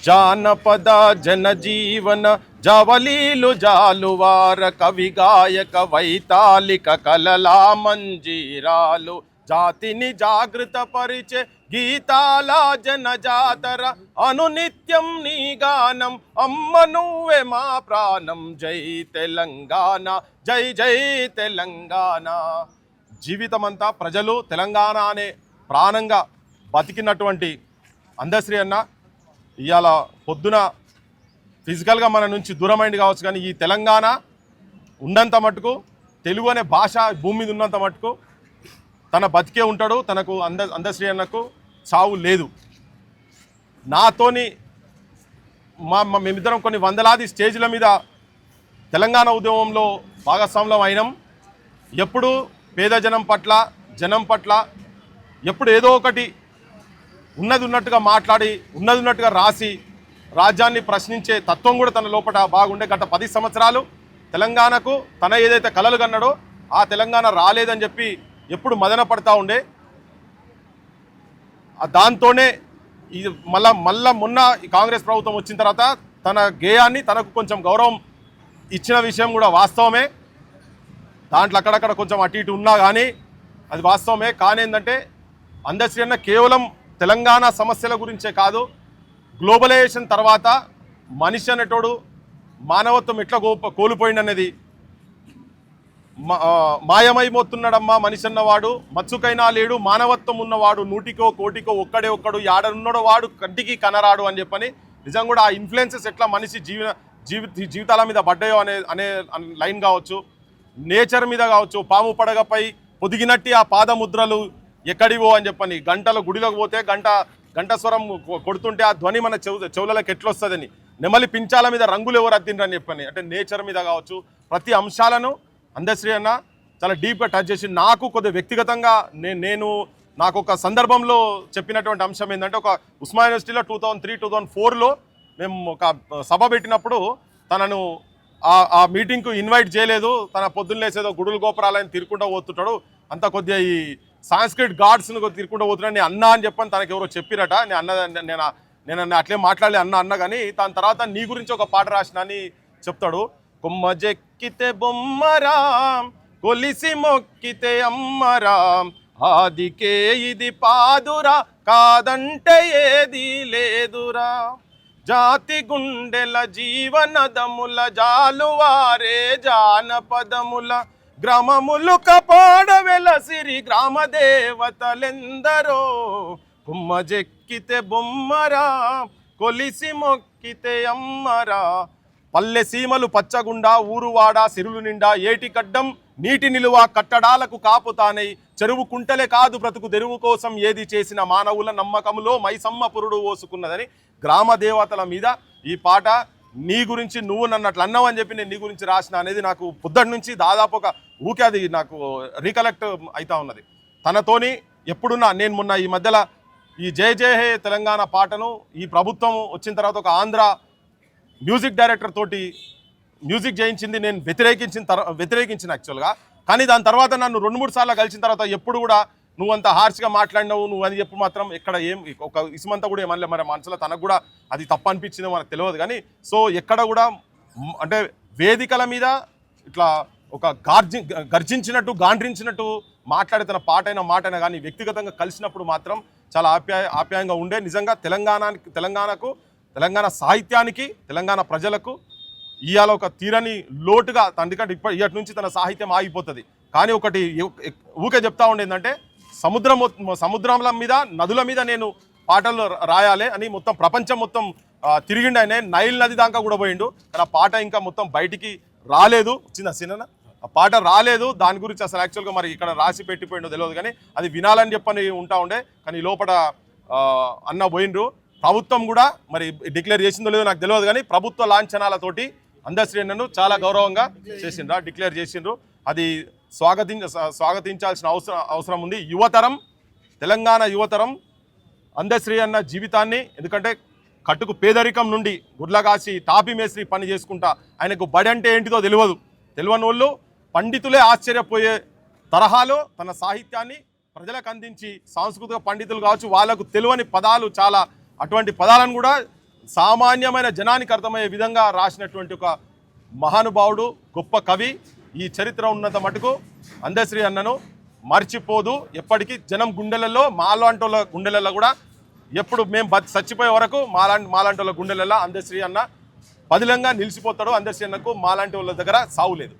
జానపద జనజీవన జవలీలు జాలువార కవి గాయక వైతాళిక కలలా మంజీరాలు జాతిని జాగృత పరిచే గీతాల జనజాతర అనునిత్యం నీ గానం అమ్మ నువ్వే మా ప్రాణం జై తెలంగాణ జై జై తెలంగాణ. జీవితమంతా ప్రజలు తెలంగాణ అనే ప్రాణంగా బతికినటువంటి అందశ్రీ అన్న ఇవాళ పొద్దున ఫిజికల్గా మన నుంచి దూరమైంది కావచ్చు, కానీ ఈ తెలంగాణ ఉన్నంత మటుకు తెలుగు అనే భాష భూమి మీద ఉన్నంత మటుకు తన బతికే ఉంటాడు. తనకు అందశ్రీ అన్నకు చావు లేదు. నాతోని మేమిద్దరం కొన్ని వందలాది స్టేజ్ల మీద తెలంగాణ ఉద్యమంలో భాగస్వామ్యం అయినాం. ఎప్పుడు పేద జనం పట్ల ఎప్పుడు ఏదో ఒకటి ఉన్నది ఉన్నట్టుగా మాట్లాడి ఉన్నది ఉన్నట్టుగా రాసి రాజ్యాన్ని ప్రశ్నించే తత్వం కూడా తన లోపల బాగుండే. గత 10 సంవత్సరాలు తెలంగాణకు తన ఏదైతే కలలు కన్నాడో ఆ తెలంగాణ రాలేదని చెప్పి ఎప్పుడు మదన పడతా ఉండే. దాంతోనే ఇది మళ్ళా మొన్న కాంగ్రెస్ ప్రభుత్వం వచ్చిన తర్వాత తన గేయాన్ని తనకు కొంచెం గౌరవం ఇచ్చిన విషయం కూడా వాస్తవమే. దాంట్లో అక్కడక్కడ కొంచెం అటు ఇటు ఉన్నా కానీ అది వాస్తవమే. కానీ ఏంటంటే అందశ్రీ అన్న కేవలం తెలంగాణ సమస్యల గురించే కాదు, గ్లోబలైజేషన్ తర్వాత మనిషి అనేటోడు మానవత్వం ఎట్లా కోల్పోయిందనేది మాయమైపోతున్నాడమ్మా మనిషి అన్నవాడు, మచ్చుకైనా లేడు మానవత్వం ఉన్నవాడు, నూటికో కోటికో ఒక్కడే ఒక్కడు యాడనున్నడో వాడు కంటికి కనరాడు అని చెప్పని నిజంగా కూడా ఆ ఇన్ఫ్లుయెన్సెస్ ఎట్లా మనిషి జీవితాల మీద పడ్డాయో అనే లైన్ కావచ్చు, నేచర్ మీద కావచ్చు, పాము పడగపై పొదిగినట్టి ఆ పాదముద్రలు ఎక్కడివో అని చెప్పని, గంటల గుడిలోకి పోతే గంట స్వరం కొడుతుంటే ఆ ధ్వని మన చెవులకి ఎట్లొస్తుందని, నెమలి పించాల మీద రంగులు ఎవరు అద్దిండ్రని చెప్పని, అంటే నేచర్ మీద కావచ్చు ప్రతి అంశాలను అందశ్రీ అన్న చాలా డీప్గా టచ్ చేసి నాకు కొద్దిగా వ్యక్తిగతంగా నాకు ఒక సందర్భంలో చెప్పినటువంటి అంశం ఏంటంటే, ఒక ఉస్మానియా యూనివర్సిటీలో 2003-2004లో మేము ఒక సభ పెట్టినప్పుడు తనను ఆ మీటింగ్కు ఇన్వైట్ చేయలేదు. తన పొద్దున్న లేసేదో గుడులు గోపురాలని తిరుక్కుంటూ పోతుంటాడు, అంత కొద్దిగా ఈ సాంస్క్రిట్ గాడ్స్ను తిరుక్కుంటూ పోతున్నాడు. నేను అన్నా అని చెప్పని తనకు ఎవరో చెప్పిరట. నేను అట్లే మాట్లాడలే అన్న కానీ దాని తర్వాత నీ గురించి ఒక పాట రాసిన అని చెప్తాడు. కొమ్మ జెక్కితే బొమ్మరాం కొలిసి మొక్కితే అమ్మరాం ఆదికే ఇది పాదురా కాదంటే ఏది లేదురా జాతి గుండెల జీవనదముల జాలువారే జానపదముల గ్రామములు కపాడ వెలసిరి గ్రామ దేవతలెందరో కొమ్మ జెక్కితే బొమ్మరా కొలిసి మొక్కితే అమ్మరా పల్లె సీమలు పచ్చగుండా ఊరువాడ సిరులు నిండా ఏటికడ్డం నీటి నిలువ కట్టడాలకు కాపుతానై చెరువు కుంటలే కాదు బ్రతుకు తెరువు కోసం ఏది చేసిన మానవుల నమ్మకములో మైసమ్మ పురుడు ఓసుకున్నదని గ్రామ దేవతల మీద ఈ పాట నీ గురించి నువ్వు నన్నట్లు అన్నావు అని చెప్పి నేను నీ గురించి రాసిన అనేది నాకు పొద్దుటి నుంచి దాదాపు ఒక ఊకే అది నాకు రీకలెక్ట్ అవుతా ఉన్నది. తనతోని ఎప్పుడున్నా నేను మొన్న ఈ మధ్యలో ఈ జయ జయ హే తెలంగాణ పాటను ఈ ప్రభుత్వం వచ్చిన తర్వాత ఒక ఆంధ్ర మ్యూజిక్ డైరెక్టర్ తోటి మ్యూజిక్ చేయించింది. నేను వ్యతిరేకించిన యాక్చువల్గా. కానీ దాని తర్వాత నన్ను 2-3 సార్లు కలిసిన తర్వాత ఎప్పుడు కూడా నువ్వు అంత హార్ష్గా మాట్లాడినావు నువ్వు అని చెప్పి మాత్రం ఎక్కడ ఏం ఒక ఇసుమంతా కూడా ఏమన్నా మరి మనసులో తనకు కూడా అది తప్పు అనిపించిందో మనకు తెలియదు. కానీ సో ఎక్కడ కూడా అంటే వేదికల మీద ఇట్లా ఒక గర్జించినట్టు గాండ్రించినట్టు మాట్లాడే తన పాటైన మాటైనా కానీ వ్యక్తిగతంగా కలిసినప్పుడు మాత్రం చాలా ఆప్యాయంగా ఉండే. నిజంగా తెలంగాణకు తెలంగాణ సాహిత్యానికి తెలంగాణ ప్రజలకు ఇవాళ ఒక తీరని లోటుగా ఎందుకంటే ఇప్పటి నుంచి తన సాహిత్యం ఆగిపోతుంది. కానీ ఒకటి ఊకే చెప్తా ఉండేందంటే సముద్రాల మీద నదుల మీద నేను పాటలు రాయాలి అని మొత్తం ప్రపంచం మొత్తం తిరిగిండు. ఆయన నైల్ నది దాకా కూడా పోయిండు. కానీ ఆ పాట ఇంకా మొత్తం బయటికి రాలేదు. చిన్న సినిమా ఆ పాట రాలేదు. దాని గురించి అసలు యాక్చువల్గా మరి ఇక్కడ రాసి పెట్టిపోయిండో తెలియదు. కానీ అది వినాలని చెప్పని ఉంటా ఉండే. కానీ లోపల అన్న పోయిండ్రు. ప్రభుత్వం కూడా మరి డిక్లేర్ చేసిందో లేదో నాకు తెలియదు. కానీ ప్రభుత్వ లాంఛనాలతోటి అందశ్రీ అన్నను చాలా గౌరవంగా చేసిండ్రు, డిక్లేర్ చేసిండ్రు. అది స్వాగతించాల్సిన అవసరం ఉంది. తెలంగాణ యువతరం అందశ్రీ అన్న జీవితాన్ని, ఎందుకంటే కట్టుకు పేదరికం నుండి గుడ్లగాసి టాపీ మేస్త్రి పని చేసుకుంటా ఆయనకు బడి అంటే ఏంటిదో తెలియని వాళ్ళు పండితులే ఆశ్చర్యపోయే తరహాలో తన సాహిత్యాన్ని ప్రజలకు అందించి సాంస్కృతిక పండితులు కావచ్చు వాళ్ళకు తెలియని పదాలు చాలా అటువంటి పదాలను కూడా సామాన్యమైన జనానికి అర్థమయ్యే విధంగా రాసినటువంటి ఒక మహానుభావుడు, గొప్ప కవి. ఈ చరిత్ర ఉన్నంత మటుకు అందశ్రీ అన్నను మర్చిపోదు. ఎప్పటికీ జనం గుండెలలో, మాలాంటోళ్ళ గుండెలలో కూడా ఎప్పుడు మేము చచ్చిపోయే వరకు మాలాంటి వాళ్ళ గుండెలలో అందశ్రీ అన్న పదిలంగా నిలిచిపోతాడు. అందశ్రీ అన్నకు మాలాంటి వాళ్ళ దగ్గర సావు లేదు.